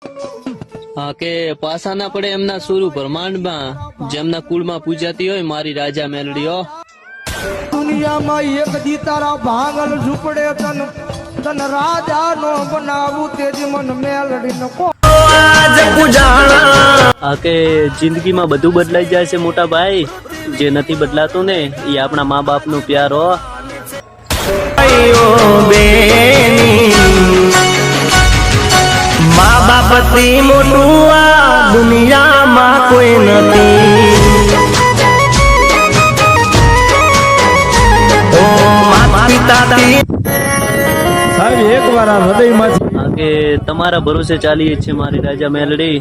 હા કે પાસા ના પડે એમના સુરુ બ્રહ્માંડમાં જેમના કુળમાં પૂજાતી હોય મારી રાજા મેલડીઓ દુનિયામાં એક દી તારા ભાંગલ ઝૂપડે તન તન રાજા નો બનાવું તેજી મન મેલડી નો હા કે જિંદગીમાં બધું બદલાઈ જાય છે મોટા ભાઈ, જે નથી બદલાતું ને એ આપણા મા બાપ નું પ્યાર હો. મા બાપથી મોટું આ દુનિયામાં કોઈ નથી. ઓ માતા પિતાથી સાહેબ એકવાર આ હૃદયમાંથી હા કે તમારા ભરોસે ચાલીએ છે મારી રાજા મેલડી,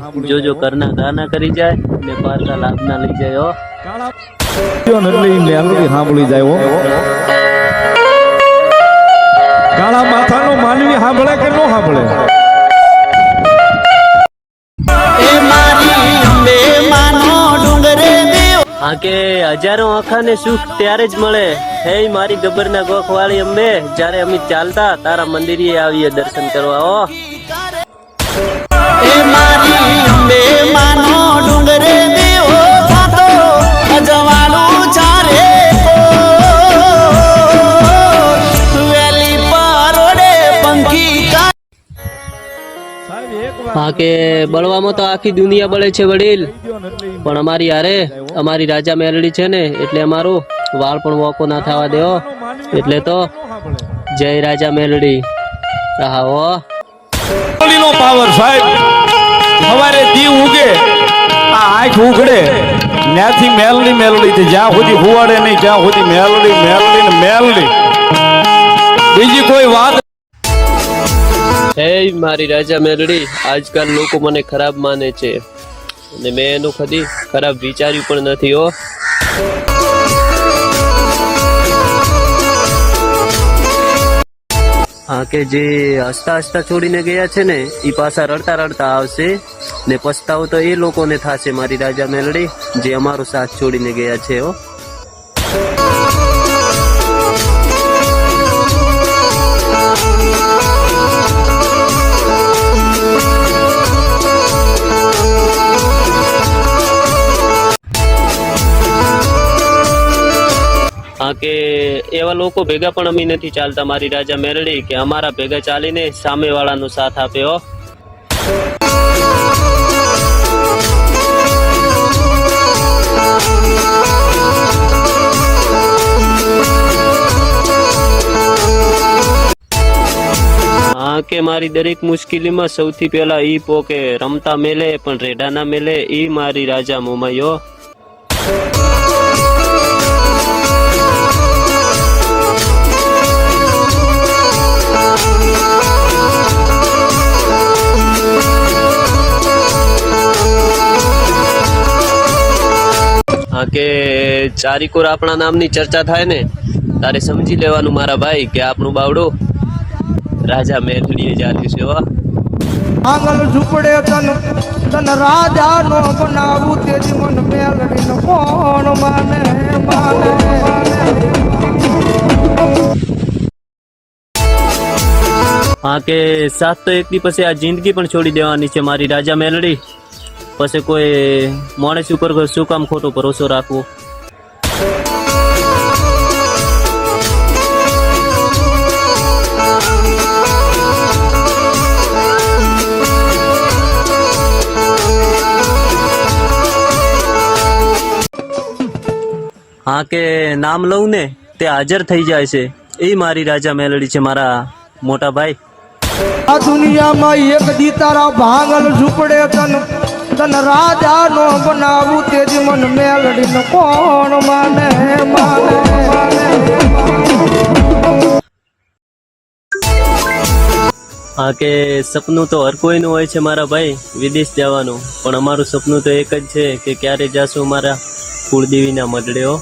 જો કરના ગાના કરી જાય ને પારકા લાભ ના લઈ જાય હો. મેલડી સાંભળી જાય હો. કાળા માથાનો માનવી સાંભળે કે ન સાંભળે? હા કે હજારો આંખાને સુખ ત્યારે જ મળે હે મારી ગબ્બરના ગોખ વાળી અંબે, જ્યારે અમે ચાલતા તારા મંદિરે આવીએ દર્શન કરવા હો. હા કે બળવામાં તો આખી દુનિયા બળે છે વડીલ, પણ અમારી હારે અમારી રાજા મેલડી છે ને એટલે અમારું વાળ પણ વોકો ના થવા દેવો, એટલે તો જય રાજા મેલડી. હા હો નો પાવર સાહેબ, સવારે દી ઉગે આ આંખ ઉઘડે ત્યાંથી મેલડી મેલડી થી જ્યાં સુધી હુવાડે નહીં ત્યાં સુધી મેલડી મેલડી ને મેલડી, બીજી કોઈ વાત. હે મારી રાજા મેલડી, આજકાલ લોકો મને ખરાબ માને છે અને મેં એનું કદી ખરાબ વિચાર્યું પણ નથી હો. હા કે જે હસતા હસતા છોડીને ગયા છે ને એ પાછા રડતા રડતા આવશે ને પછતાવો તો એ લોકોને થશે મારી રાજા મેલડી જે અમારો સાથ છોડીને ગયા છે હો. હા કે એવા લોકો ભેગા પણ અમે નથી ચાલતા મારી રાજા મેલડી કે અમારા ભેગા ચાલીને સામે વાળાનો સાથ આપે હો. હા કે મારી દરેક મુશ્કેલીમાં સૌથી પહેલા ઈ પોકે રમતા મેલે પણ રેઢા ના મેલે ઈ મારી રાજા મોમાયો. હા કે ચારીકોર આપણા નામની ચર્ચા થાય ને તારે સમજી લેવાનું મારા ભાઈ કે આપણું બાવડું રાજા મેલડીએ જાત્યું છે હો. ભાંગલ ઝૂપડે તન તન રાજા નો બનાવું તેજી મન મેલડી નો કોણ માને માને. હા કે સાથ તો એક દી પછી આ જિંદગી પણ છોડી દેવાની છે મારી રાજા મેલડી, પછી કોઈ માણસ ઉપર શું કામ ખોટો ભરોસો રાખવો. હા કે નામ લઉં ને તે હાજર થઈ જાય છે એ મારી રાજા મેલડી છે મારા મોટા ભાઈ. આ દુનિયામાં એક દી તારા ભાંગલ ઝૂપડે તન તન રાજા નો બનાવું તેજી મન મેલડી નો કોણ માને માને. હા કે સપનું તો હર કોઈનું હોય છે મારા ભાઈ વિદેશ જવાનું, પણ અમારું સપનું તો એક જ છે કે ક્યારે જાશું અમારા કુળદેવીના મઢડે હો.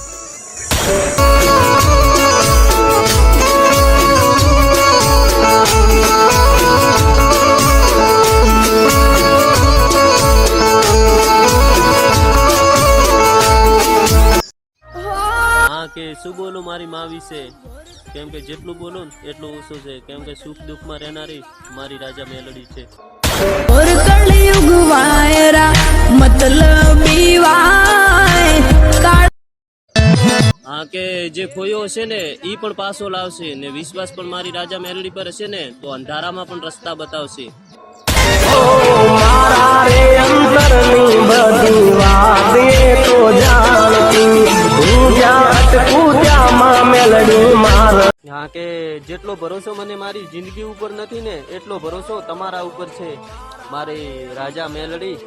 કે શું બોલું મારી માં વિશે, કેમ કે જેટલું બોલું એટલું ઓછું છે, કેમ કે સુખ દુઃખમાં રહેનારી મારી રાજા મેલડી છે. મતલબી વાય હા કે જે ખોયો હશે ને ઈ પણ પાછો લાવશે ને વિશ્વાસ પણ મારી રાજા મેલડી પર હશે ને તો અંધારામાં પણ રસ્તા બતાવશે. મારા રે અંતરની બધી વાત એ તો જાણતી હું જ્યાં અટકું ત્યાં માં મેલડી માર હા કે જેટલો ભરોસો મને મારી જિંદગી ઉપર નથી ને એટલો ભરોસો તમારા ઉપર છે મારી રાજા મેલડી.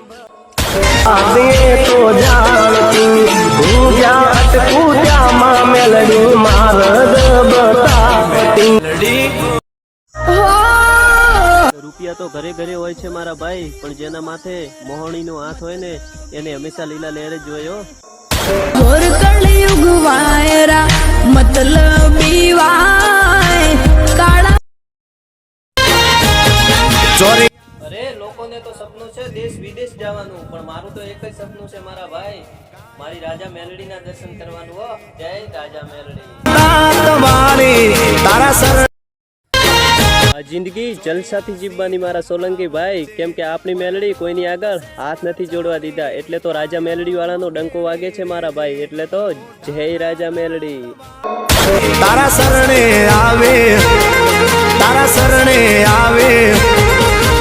તો જાણતી હું જ્યાં અટકું ત્યાં માં મેલડી માર બતાવતી. રૂપિયા તો ઘરે ઘરે હોય છે મારા ભાઈ પણ જેના માથે મોહણીનો હાથ હોય ને એને હંમેશા લીલા લહેર જ હોય હો. ઘોર કળિયુગ વાયરા મતલબી વાય કાળા અરે લોકોને તો સપનું છે દેશ વિદેશ જવાનું પણ મારું તો એક જ સપનું છે મારા ભાઈ મારી રાજા મેલડીના દર્શન કરવાનું હો. જય રાજા મેલડી. તારા સર આ જિંદગી જલસાથી જીવવાની મારા સોલંકી ભાઈ કેમ કે આપણી મેલડી કોઈની આગળ હાથ નથી જોડવા દીધા એટલે તો રાજા મેલડી વાળાનો ડંકો વાગે છે મારા ભાઈ એટલે તો જય રાજા મેલડી. તારા શરણે આવે તારા શરણે આવે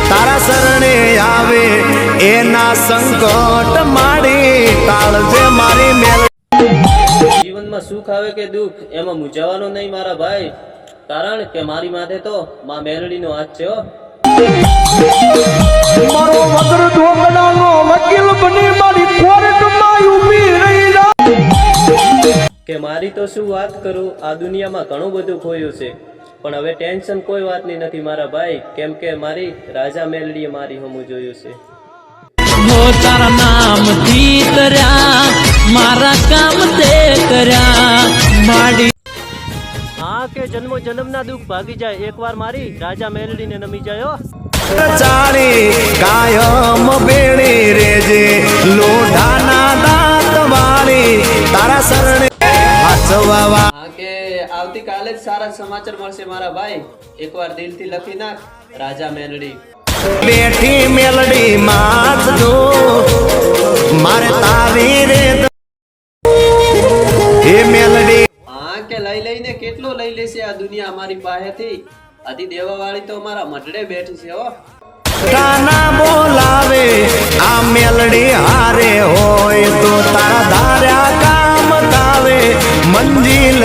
તારા શરણે આવે એના સંકટ માડી ટાળજે મારી મેલડી. જીવનમાં સુખ આવે કે દુઃખ એમાં મૂંઝાવાનો નહીં મારા ભાઈ કારણ કે મારી માથે તો માં મેલડીનો હાથ છે હો. મારો વગર ઢોકળાનો વકીલ બની મારી કોર્ટમાં ઊભી રહી કે મારી તો શું વાત કરું આ દુનિયામાં ઘણું બધું ખોયું છે પણ હવે ટેન્શન કોઈ વાતની નથી મારા ભાઈ કેમ કે મારી રાજા મેલડીએ મારી હમું જોયું છે. તારા નામ થી કર્યા મારા કામ તે કર્યા માડી. હા કે જન્મો જન્મના દુઃખ ભાગી જાય એકવાર મારી રાજા મેલડીને નમી જાય હો. ચાળી કાયમ બેડી રેજે લોઢાના દાંત વાળી તારા શરણે હાચવાવા. હા કે આવતીકાલે જ સારા સમાચાર મળશે મારા ભાઈ એકવાર દિલથી લખી નાખ રાજા મેલડી. બેઠી મેલડી માથ દો મારે તારી રે હે મેલડી. હા કે લઈ લઈને કેટલો લઈ લેશે આ દુનિયા અમારી પાસેથી આધી દેવા વાળી તો અમારા મઢડે બેઠી છે હો. કાના બોલાવે આ મેલડી હારે હોય તો તારા ધાર્યા કામ થાવે મંજિલ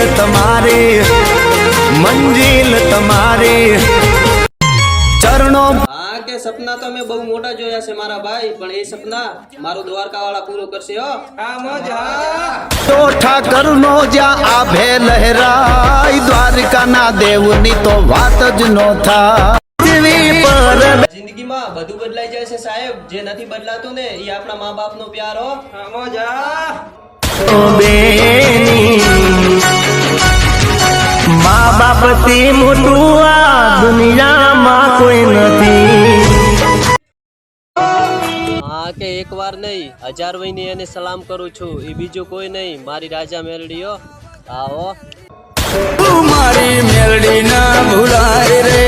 તમારી ચરણો. હા કે સપના તો મેં બહુ મોટા જોયા છે મારા ભાઈ પણ એ સપના મારો દ્વારકા વાળા પૂરો કરશે હો. તો ઠાકરનો જ્યાં આભે લહેરાય દ્વારકાના દેવની તો વાત જ નો થાય. જિંદગીમાં બધું બદલાઈ જાય છે સાહેબ જે નથી બદલાતું ને એ આપણા મા બાપ નો પ્યાર હો. મા બાપ થી મોટું આ દુનિયામાં કોઈ નથી. હા કે એક વાર નહીં 1000 વયની એને સલામ કરું છું એ બીજું કોઈ નહીં મારી રાજા મેલડી હો. આવો મારી મેલડી ના ભૂલાય રે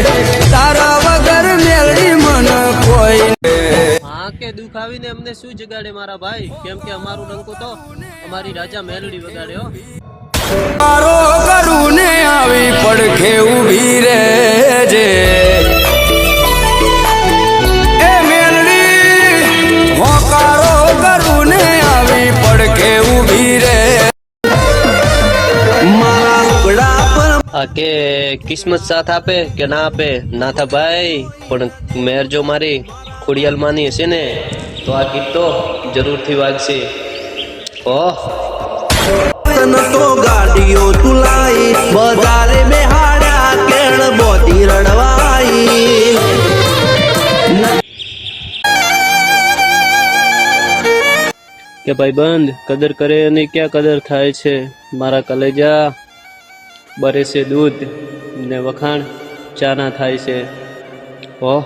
તારા વગર મેલડી મન કોઈ. હા કે દુઃખ આવીને અમને શું જગાડે મારા ભાઈ કેમ કે અમારું ડંકો તો અમારી રાજા મેલડી વગાડે હો. મારો કરું ને આવી પડખે ઊભી રે જે એ મેલડી હોકારો કરું ને આવી પડખે ઊભી રે મારા લુગડા પર. હા કે કિસ્મત સાથ આપે કે ના આપે નાથા ભાઈ પણ મેર જો મારી ખોડિયાલ માની હશે ને તો આ ગીત તો જરૂરથી વાગશે. ઓહ તો ગાડીઓ તુલાઈ બજારે બેહાડ્યા કેળ બોધી રડવાઈ. કે ભાઈબંધ કદર કરે અને ક્યાં કદર થાય છે મારા કલેજા બરે છે દૂધ ને વખાણ ચાના થાય છે. ઓહ